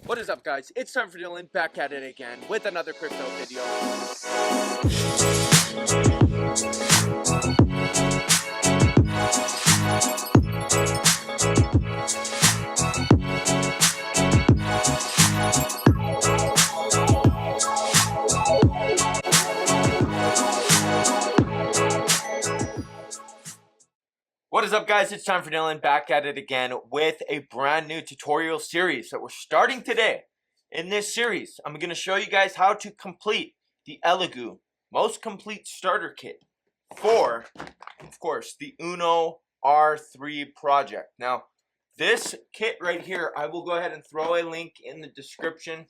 What is up, guys? It's TimeForDillon back at it again with another crypto video. What is up, guys? It's TimeForDillon back at it again with a brand new tutorial series that we're starting today. In this series, I'm going to show you guys how to complete the Elegoo Most Complete Starter Kit for, of course, the Uno R3 project. Now, this kit right here, I will go ahead and throw a link in the description.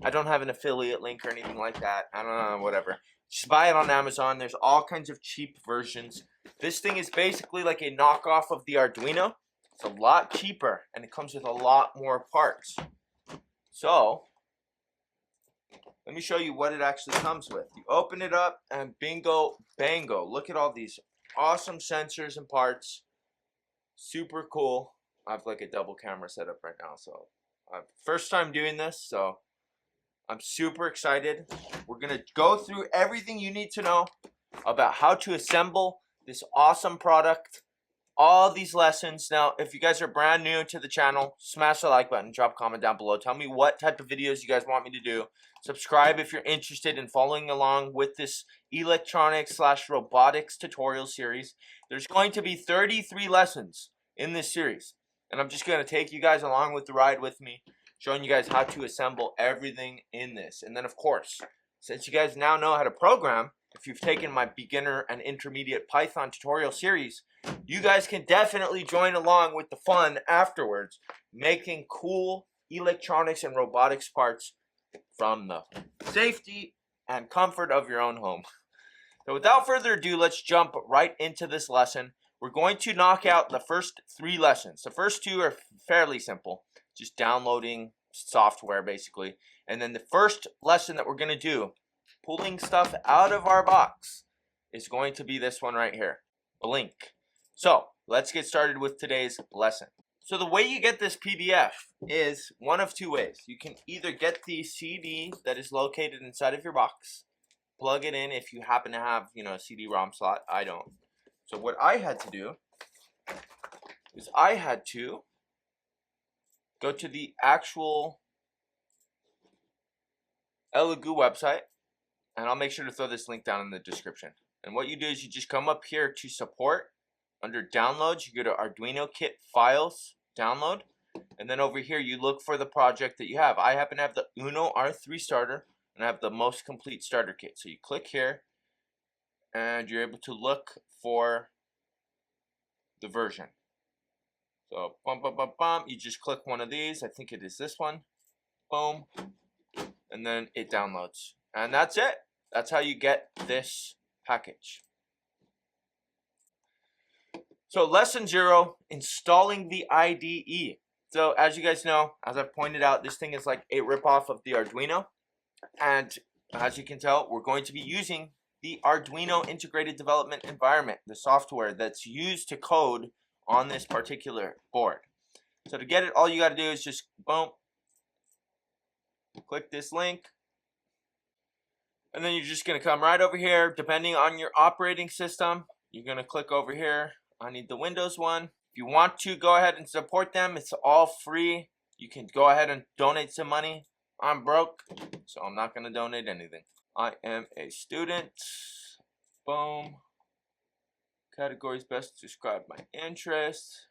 I don't have an affiliate link or anything like that. I don't know, whatever. Just buy it on Amazon. There's all kinds of cheap versions. This thing is basically like a knockoff of the Arduino. It's a lot cheaper and it comes with a lot more parts. So, let me show you what it actually comes with. You open it up and bingo, bango. Look at all these awesome sensors and parts. Super cool. I have like a double camera setup right now. So, first time doing this, so I'm super excited. We're going to go through everything you need to know about how to assemble this awesome product, all these lessons. Now, if you guys are brand new to the channel, smash the like button, drop a comment down below. Tell me what type of videos you guys want me to do. Subscribe if you're interested in following along with this electronics/robotics tutorial series. There's going to be 33 lessons in this series, and I'm just going to take you guys along with the ride with me, showing you guys how to assemble everything in this. And then, of course, since you guys now know how to program, if you've taken my beginner and intermediate Python tutorial series, you guys can definitely join along with the fun afterwards, making cool electronics and robotics parts from the safety and comfort of your own home. So without further ado, let's jump right into this lesson. We're going to knock out the first 3 lessons. The first 2 are fairly simple, just downloading software basically. And then the first lesson that we're going to do, pulling stuff out of our box, is going to be this one right here, Blink. So let's get started with today's lesson. So the way you get this PDF is one of 2 ways. You can either get the CD that is located inside of your box, plug it in if you happen to have, a CD-ROM slot. I don't. So what I had to do is I had to go to the actual Elegoo website, and I'll make sure to throw this link down in the description. And what you do is you just come up here to support. Under downloads, you go to Arduino Kit Files, download. And then over here, you look for the project that you have. I happen to have the Uno R3 starter, and I have the Most Complete Starter Kit. So you click here, and you're able to look for the version. So, you just click one of these. I think it is this one. Boom. And then it downloads. And that's it. That's how you get this package. So lesson 0, installing the IDE. So as you guys know, as I've pointed out, this thing is like a ripoff of the Arduino. And as you can tell, we're going to be using the Arduino Integrated Development Environment, the software that's used to code on this particular board. So to get it, all you got to do is just boom, click this link. And then you're just going to come right over here. Depending on your operating system, you're going to click over here. I need the Windows one. If you want to go ahead and support them, it's all free. You can go ahead and donate some money. I'm broke, so I'm not going to donate anything. I am a student. Boom. Categories best describe my interest.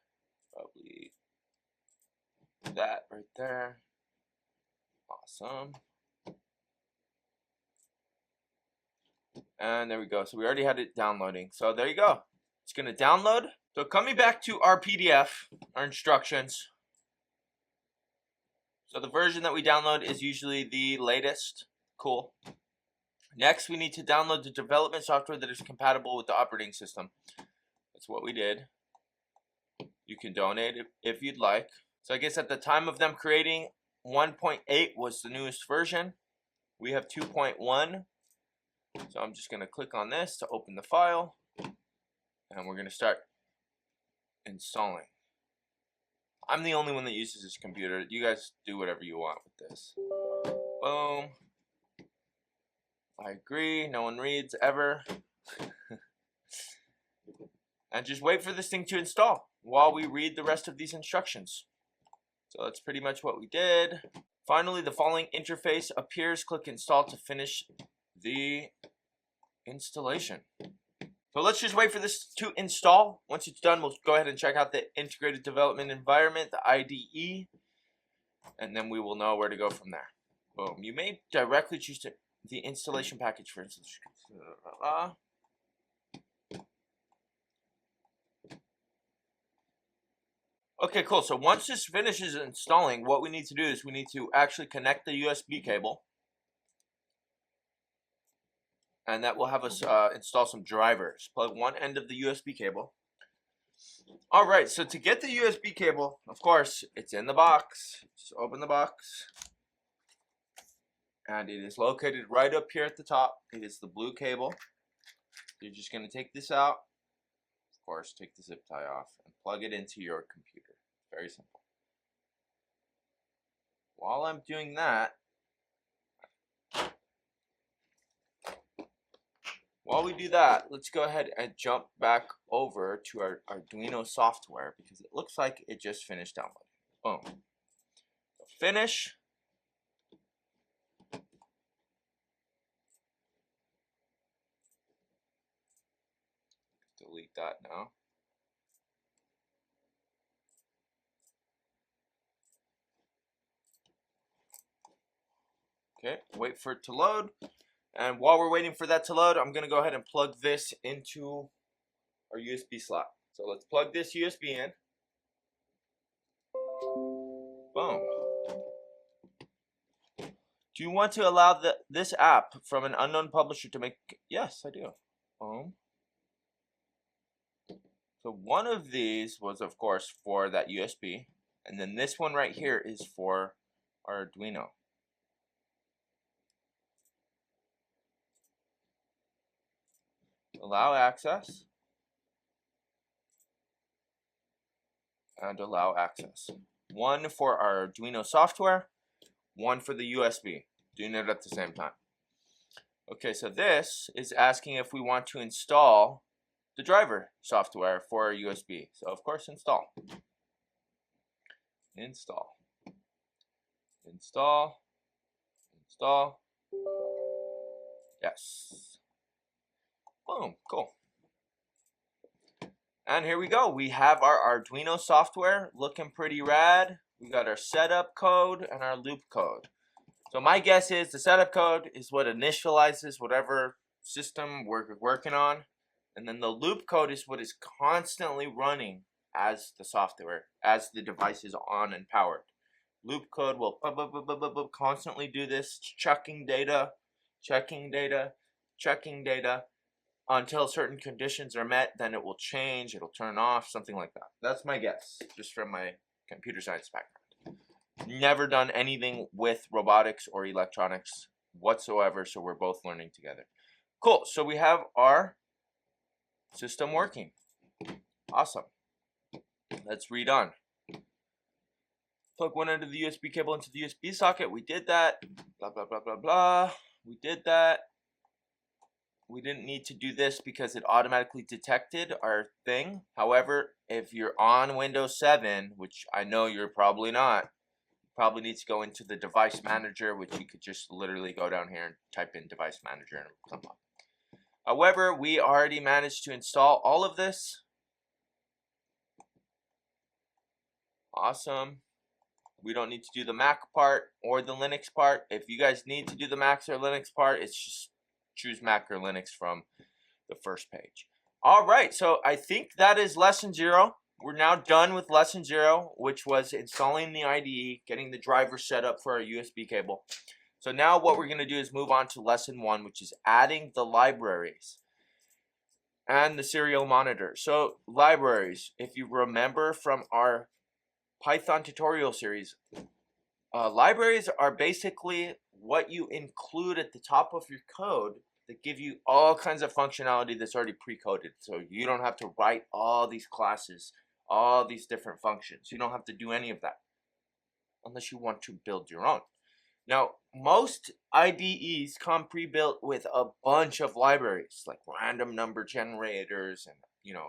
Probably that right there. Awesome. And there we go. So we already had it downloading. So there you go. It's going to download. So coming back to our PDF, our instructions. So the version that we download is usually the latest. Cool. Next, we need to download the development software that is compatible with the operating system. That's what we did. You can donate if you'd like. So I guess at the time of them creating, 1.8 was the newest version. We have 2.1. So I'm just going to click on this to open the file, and we're going to start installing. I'm the only one that uses this computer. You guys do whatever you want with this. Boom. I agree. No one reads ever. And just wait for this thing to install while we read the rest of these instructions. So that's pretty much what we did. Finally, the following interface appears. Click install to finish the installation. So let's just wait for this to install. Once it's done, we'll go ahead and check out the integrated development environment, the IDE, and then we will know where to go from there. Boom. You may directly choose the installation package, for instance. Okay, cool. So once this finishes installing, what we need to do is we need to actually connect the USB cable. And that will have us install some drivers. Plug one end of the USB cable. All right, so to get the USB cable, of course, it's in the box. Just open the box. And it is located right up here at the top. It is the blue cable. You're just going to take this out. Of course, take the zip tie off and plug it into your computer. Very simple. While I'm doing that, while we do that, let's go ahead and jump back over to our Arduino software because it looks like it just finished downloading. Boom. So finish. Delete that now. Okay, wait for it to load. And while we're waiting for that to load, I'm going to go ahead and plug this into our USB slot. So let's plug this USB in. Boom. Do you want to allow this app from an unknown publisher to make... Yes, I do. Boom. So one of these was, of course, for that USB. And then this one right here is for our Arduino. Allow access. And allow access. One for our Arduino software, one for the USB. Doing it at the same time. Okay, so this is asking if we want to install the driver software for our USB. So of course install. Install. Install. Install. Yes. Boom, cool. And here we go. We have our Arduino software looking pretty rad. We got our setup code and our loop code. So my guess is the setup code is what initializes whatever system we're working on. And then the loop code is what is constantly running as the software, as the device is on and powered. Loop code will constantly do this, checking data, checking data, checking data. Until certain conditions are met, then it will change, it'll turn off, something like that. That's my guess, just from my computer science background. Never done anything with robotics or electronics whatsoever, so we're both learning together. Cool, so we have our system working. Awesome. Let's read on. Plug one end of the USB cable into the USB socket. We did that. Blah, blah, blah, blah, blah. We did that. We didn't need to do this because it automatically detected our thing. However, if you're on Windows 7, which I know you're probably not, you probably need to go into the device manager, which you could just literally go down here and type in device manager and it will come up. However, we already managed to install all of this. Awesome. We don't need to do the Mac part or the Linux part. If you guys need to do the Mac or Linux part, it's just choose Mac or Linux from the first page. All right, so I think that is lesson 0. We're now done with lesson 0, which was installing the IDE, getting the driver set up for our USB cable. So now what we're going to do is move on to lesson 1, which is adding the libraries and the serial monitor. So libraries, if you remember from our Python tutorial series, libraries are basically what you include at the top of your code that give you all kinds of functionality that's already pre-coded. So you don't have to write all these classes, all these different functions. You don't have to do any of that unless you want to build your own. Now, most IDEs come pre-built with a bunch of libraries like random number generators and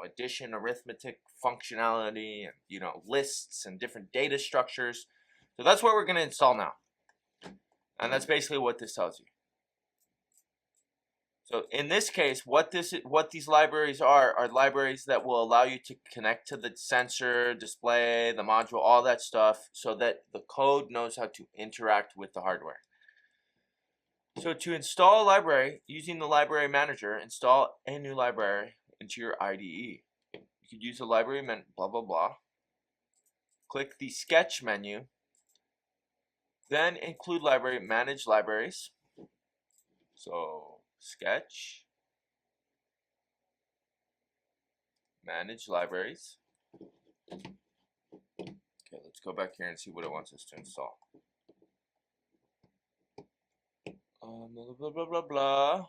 addition, arithmetic functionality, and lists and different data structures. So that's what we're going to install now. And that's basically what this tells you. So in this case, what these libraries are libraries that will allow you to connect to the sensor, display, the module, all that stuff, so that the code knows how to interact with the hardware. So to install a library, using the library manager, install a new library into your IDE. You could use the library blah blah blah. Click the sketch menu, then include library, manage libraries. So sketch, manage libraries. Okay, let's go back here and see what it wants us to install. Blah blah blah blah.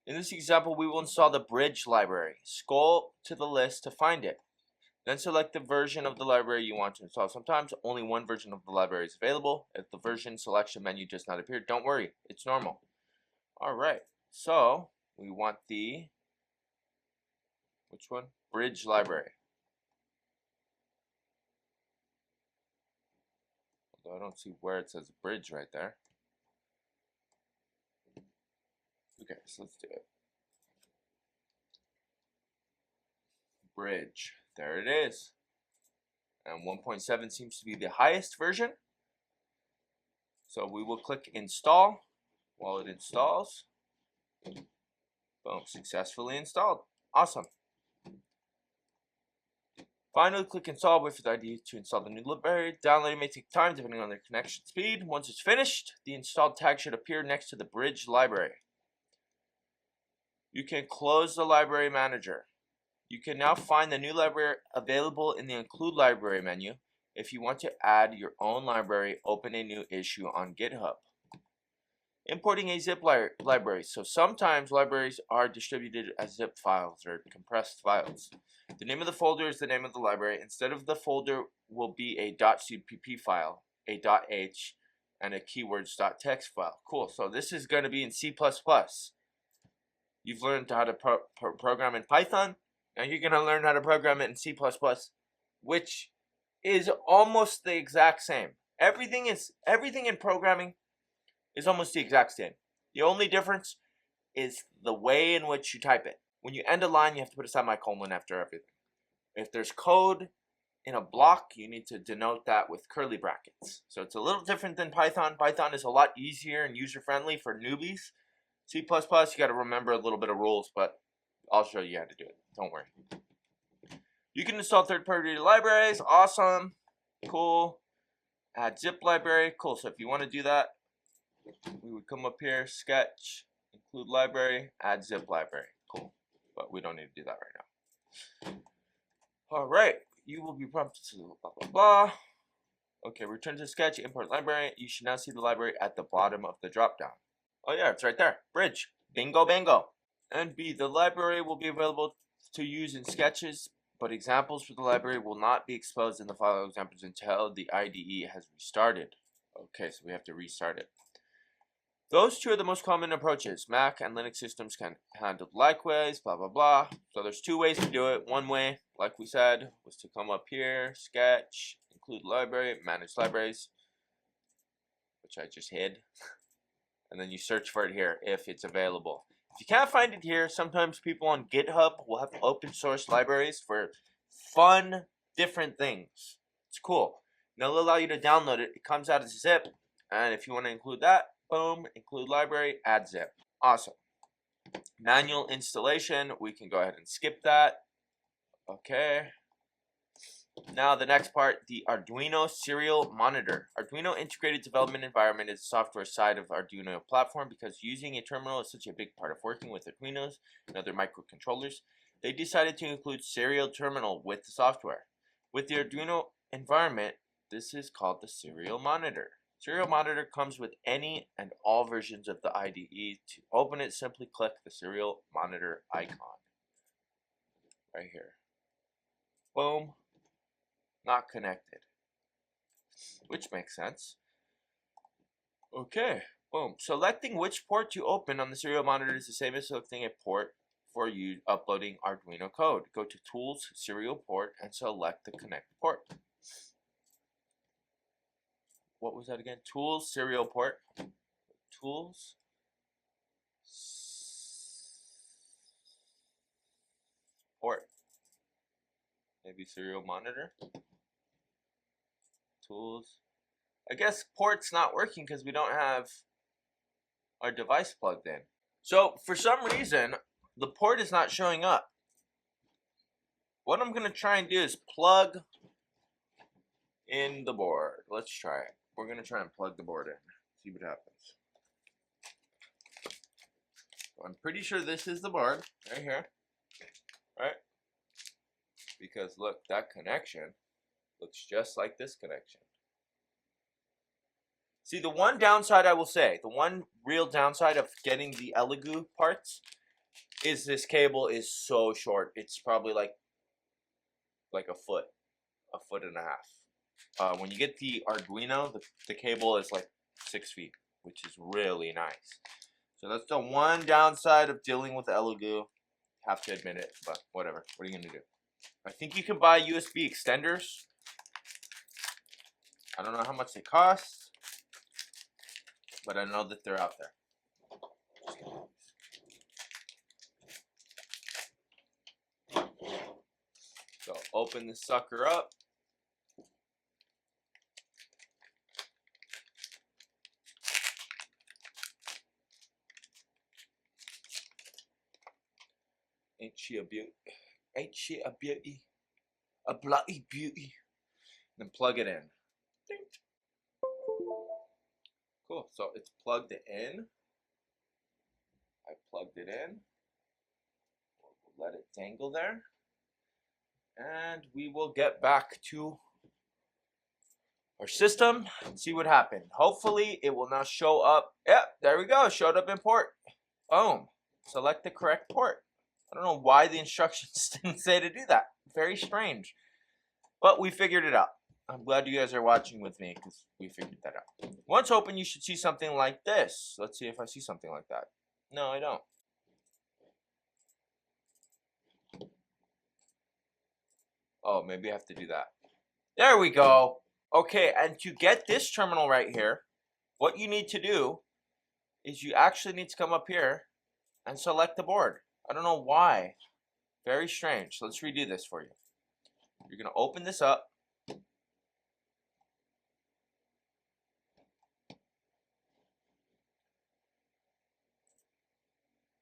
In this example, we will install the bridge library. Scroll to the list to find it. Then select the version of the library you want to install. Sometimes only one version of the library is available. If the version selection menu does not appear, don't worry, it's normal. Alright, so we want the, which one? Bridge library. Although I don't see where it says bridge right there. Okay, so let's do it. Bridge. There it is. And 1.7 seems to be the highest version. So we will click install while it installs. Boom, successfully installed. Awesome. Finally, click install, wait for the IDE to install the new library. Downloading may take time depending on their connection speed. Once it's finished, the installed tag should appear next to the bridge library. You can close the library manager. You can now find the new library available in the include library menu. If you want to add your own library, open a new issue on GitHub. Importing a zip library. So sometimes libraries are distributed as zip files or compressed files. The name of the folder is the name of the library. Instead of the folder will be a .cpp file, a .h, and a keywords.txt file. Cool. So this is going to be in C++. You've learned how to program in Python. Now you're going to learn how to program it in C++, which is almost the exact same. Everything in programming is almost the exact same. The only difference is the way in which you type it. When you end a line, you have to put a semicolon after everything. If there's code in a block, you need to denote that with curly brackets. So it's a little different than Python. Python is a lot easier and user-friendly for newbies. C++, you got to remember a little bit of rules, but I'll show you how to do it. Don't worry. You can install third-party libraries. Awesome. Cool. Add zip library. Cool. So if you want to do that, we would come up here, sketch, include library, add zip library. Cool. But we don't need to do that right now. Alright. You will be prompted to blah, blah, blah. Okay, return to sketch, import library. You should now see the library at the bottom of the dropdown. Oh yeah, it's right there. Bridge. Bingo, bingo. And B, the library will be available to use in sketches, but examples for the library will not be exposed in the file examples until the IDE has restarted. Okay, so we have to restart it. Those two are the most common approaches. Mac and Linux systems can handle likewise, blah, blah, blah. So there's two ways to do it. One way, like we said, was to come up here, sketch, include library, manage libraries, which I just hid. And then you search for it here if it's available. If you can't find it here, sometimes people on GitHub will have open source libraries for fun, different things. It's cool. And they'll allow you to download it. It comes out as a zip. And if you want to include that, boom, include library, add zip. Awesome. Manual installation, we can go ahead and skip that. Okay. Now the next part, the Arduino serial monitor. Arduino integrated development environment is the software side of Arduino platform. Because using a terminal is such a big part of working with Arduinos and other microcontrollers, they decided to include serial terminal with the software. With the Arduino environment, this is called the serial monitor. Serial monitor comes with any and all versions of the IDE. To open it, simply click the serial monitor icon right here. Boom. not connected, which makes sense. Okay, boom. Selecting which port to open on the serial monitor is the same as selecting a port for you uploading Arduino code. Go to Tools, Serial Port, and select the connect port. What was that again? Tools, Serial Port. Tools. Port. Maybe serial monitor. Tools. I guess port's not working because we don't have our device plugged in. So for some reason, the port is not showing up. What I'm going to try and do is plug in the board. Let's try it. We're going to try and plug the board in. See what happens. So I'm pretty sure this is the board right here. Right? Because look, that connection looks just like this connection. See, the one downside I will say, the one real downside of getting the Elegoo parts is this cable is so short. It's probably like a foot and a half. When you get the Arduino, the cable is like 6 feet, which is really nice. So that's the one downside of dealing with Elegoo. Have to admit it, but whatever. What are you gonna do? I think you can buy USB extenders. I don't know how much they cost, but I know that they're out there. So open the sucker up. Ain't she a beauty? Ain't she a beauty? A bloody beauty. Then plug it in. Cool, so it's plugged in. I plugged it in. We'll let it dangle there. And we will get back to our system and see what happened. Hopefully it will now show up. Yep, there we go. Showed up in port. Boom. Select the correct port. I don't know why the instructions didn't say to do that. Very strange. But we figured it out. I'm glad you guys are watching with me because we figured that out. Once open, you should see something like this. Let's see if I see something like that. No, I don't. Oh, maybe I have to do that. There we go. Okay, and to get this terminal right here, what you need to do is you actually need to come up here and select the board. I don't know why. Very strange. Let's redo this for you. You're going to open this up.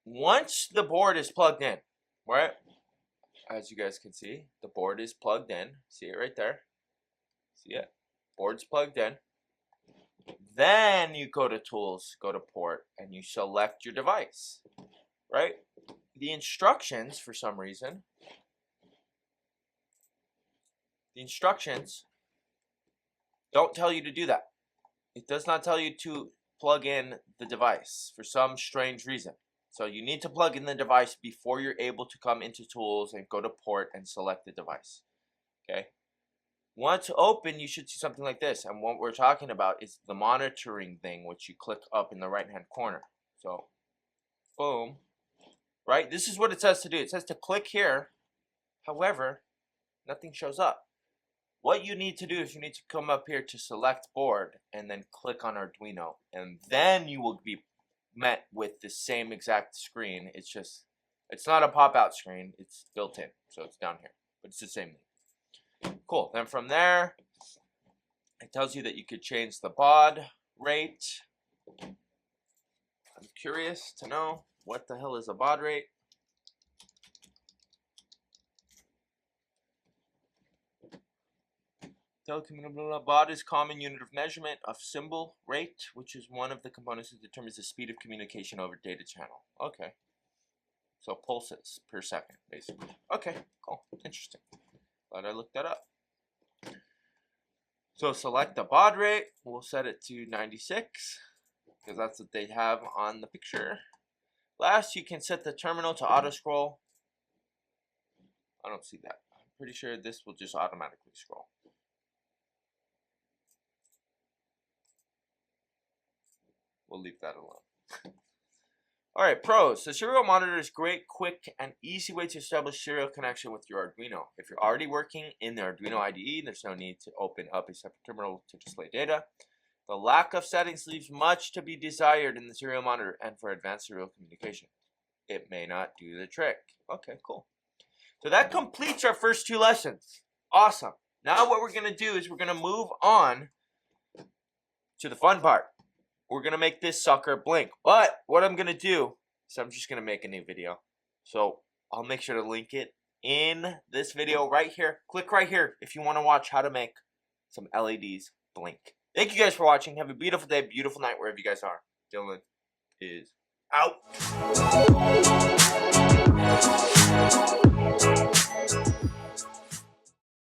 Once the board is plugged in, right? As you guys can see, the board is plugged in. See it right there? See it? Board's plugged in. Then you go to Tools, go to Port, and you select your device, right? The instructions, for some reason, the instructions don't tell you to do that. It does not tell you to plug in the device for some strange reason. So you need to plug in the device before you're able to come into Tools and go to Port and select the device. Okay? Once open, you should see something like this. And what we're talking about is the monitoring thing, which you click up in the right-hand corner. So, boom. Right? This is what it says to do. It says to click here. However, nothing shows up. What you need to do is you need to come up here to select board and then click on Arduino. And then you will be met with the same exact screen. It's just, it's not a pop-out screen. It's built in. So it's down here. But it's the same thing. Cool. Then from there, it tells you that you could change the baud rate. I'm curious to know what the hell is a baud rate. Baud is common unit of measurement of symbol rate, which is one of the components that determines the speed of communication over data channel. Okay. So pulses per second, basically. Okay, cool. Interesting. Glad I looked that up. So select the baud rate. We'll set it to 96 because that's what they have on the picture. Last, you can set the terminal to auto scroll. I don't see that. I'm pretty sure this will just automatically scroll. we'll leave that alone. All right, pros. The serial monitor is great, quick, and easy way to establish serial connection with your Arduino. If you're already working in the Arduino IDE, there's no need to open up a separate terminal to display data. The lack of settings leaves much to be desired in the serial monitor, and for advanced serial communication, it may not do the trick. Okay, cool. So that completes our first 2 lessons. Awesome. Now what we're going to do is we're going to move on to the fun part. We're going to make this sucker blink. But what I'm going to do is I'm just going to make a new video. So I'll make sure to link it in this video right here. Click right here if you want to watch how to make some LEDs blink. Thank you guys for watching. Have a beautiful day, beautiful night, wherever you guys are. Dylan is out.